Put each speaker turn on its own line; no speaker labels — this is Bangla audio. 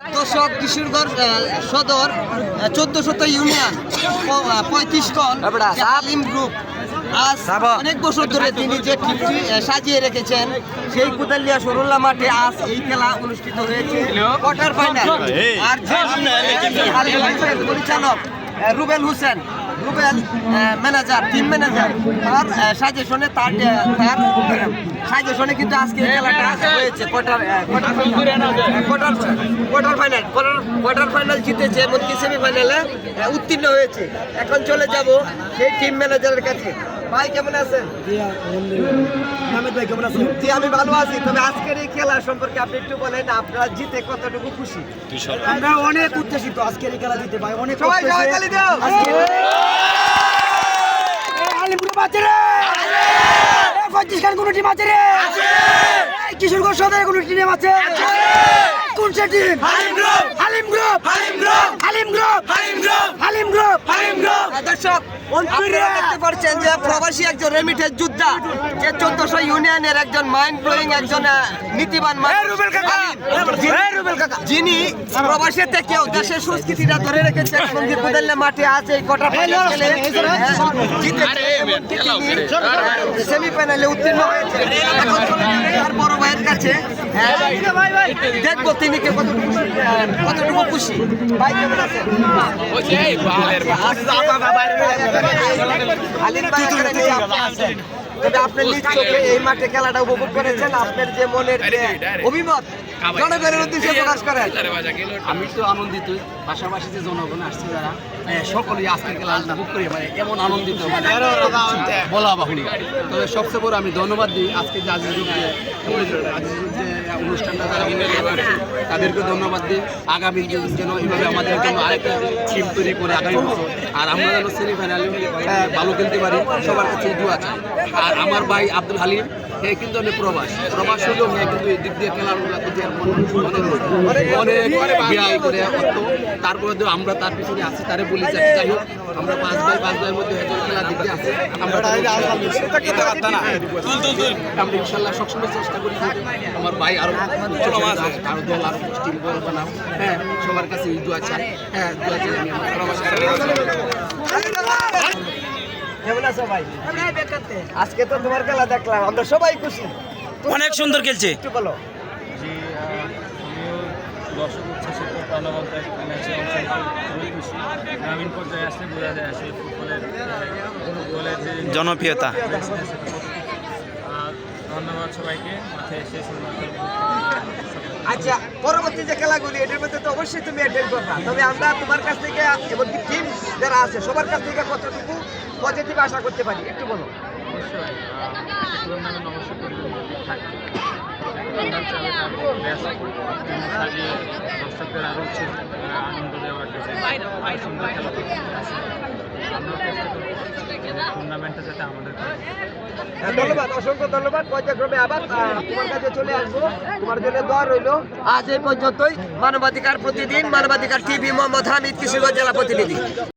দর্শক কিশোরগঞ্জ সদর 1400 ইউনিয়ন 35 কল আলিম গ্রুপ আজ অনেক বছর ধরে তিনি যে টিমটি সাজিয়ে রেখেছেন সেই কুদালিয়া সরুল্লা মাঠে আজ এই খেলা অনুষ্ঠিত হয়েছে কোয়ার্টার ফাইনাল। আর পরিচালক Rubel Hossain Rubel manager team manager তার সাজেশনে সাজেশনে কিন্তু আজকে এই খেলাটা হয়েছে কোয়ার্টার ফাইনাল জিতেছে এমনকি সেমিফাইনালে উত্তীর্ণ হয়েছে। এখন চলে যাব সেই টিম ম্যানেজারের কাছে। ভাই কেমন আছেন? জি আমি ভালো আছি। তবে আজকের এই খেলা সম্পর্কে আপনি একটু বলেন, আপনারা জিতে কতটুকু খুশি?
আমরা অনেক উচ্ছ্বসিত আজকের এই খেলা জিতে ভাই, অনেক
সবাই তালি দাও।
কোন টিম আছে রে? কিশোরগঞ্জ সদরে কোন টিম আছে? কোন টিম? হালিম গ্রুপ।
দর্শক আপনারা দেখতে পাচ্ছেন যে প্রবাসী একজন রেমিটেন্স যোদ্ধা, যে 1400 ইউনিয়নের একজন মাইন্ড ব্লোয়িং একজন নীতিবান যিনি প্রবাসী থেকেও দেশের সংস্কৃতিটা ধরে রেখেছেন এবং কুদাল্লা মাঠে আছে এই কোয়ার্টার ফাইনাল খেলে সেমিফাইনালে উত্তীর্ণ হয়েছে। এখন চলে যাবে তার বড় ভাইয়ের কাছে, দেখবো তিনি কতটুকু খুশি। ভাই কেমন আছেন? তবে আপনি নিজ চোখে এই মাঠে খেলাটা উপভোগ করেছেন, আপনার যে মনের অভিমত জনগণের উদ্দেশ্যে প্রকাশ করেন।
আমি তো আনন্দিত, পাশাপাশি যে জনগণ আসছে যারা সকলেই আজকের খেলা উপভোগ করে এমন আনন্দিত বলা বাহুলি। তবে সবচেয়ে বড় আমি ধন্যবাদ দিই আজকে যে যে অনুষ্ঠানটা যারা করছে তাদেরকে ধন্যবাদ দিই। আগামী যেন এইভাবে আমাদের জন্য আরেকটা টিম তৈরি করে আগামী বছর আর আমরা যেন সেমিফাইনালে ভালো খেলতে পারি, সবার কাছে দোয়া চাই। আর আমার ভাই আব্দুল হালিম কিন্তু অনেক প্রবাস হলেও কিন্তু এই দিক দিয়ে খেলাধুলা অনেক ব্যয় করে তারপরে আমরা তার পিছনে আছি, তারে বলি যাই হোক আমরা 5 ভাইয়ের মধ্যে খেলার দিক দিয়ে আছি। আমরা ইনশাল্লাহ সবসময় চেষ্টা করি আমার ভাই আরো দল আরো টিম বড় বানাও। হ্যাঁ, সবার কাছে এই দোয়া চাই। হ্যাঁ, দোয়া চাই আমি আমার প্রবাস।
কেমন আছো ভাই? আজকে তো তোমার খেলা দেখলাম, আমরা সবাই খুশি,
অনেক সুন্দর খেলছে।
একটু বলো।
জি, আমিও দর্শক উচ্ছ্বসিত, প্রাণবন্ত ম্যাচে অংশগ্রহণ খুবই খুশি। গ্রামীণ পর্যায়ে আসলে বোঝা যায় আসলে ফুটবলের যে
জনপ্রিয়তা।
ধন্যবাদ সবাইকে মাঠে এসে
আচ্ছা, পরবর্তী যে খেলাগুলি এটার মধ্যে তো অবশ্যই তুমি অ্যাটেন্ড করবা। তবে আমরা তোমার কাছ থেকে এমনকি টিম যারা আছে সবার কাছ থেকে কতটুকু পজিটিভ আশা করতে পারি একটু বলো।
অবশ্যই টুর্নামেন্ট অবশ্যই থাকবে, সাজিয়ে দর্শকদের আরও আনন্দ দেওয়ার সুন্দর খেলা আমরা চেষ্টা করব টুর্নামেন্টটা যাতে আমাদের।
ধন্যবাদ, অসংখ্য ধন্যবাদ। পর্যায়ক্রমে আবার তোমার কাছে চলে আসবো, তোমার জন্য দোয়া রইলো। আজ এই পর্যন্তই। মানবাধিকার প্রতিদিন, মানবাধিকার টিভি, মোহাম্মদ হামিদ, কিশোরগঞ্জ জেলা প্রতিনিধি।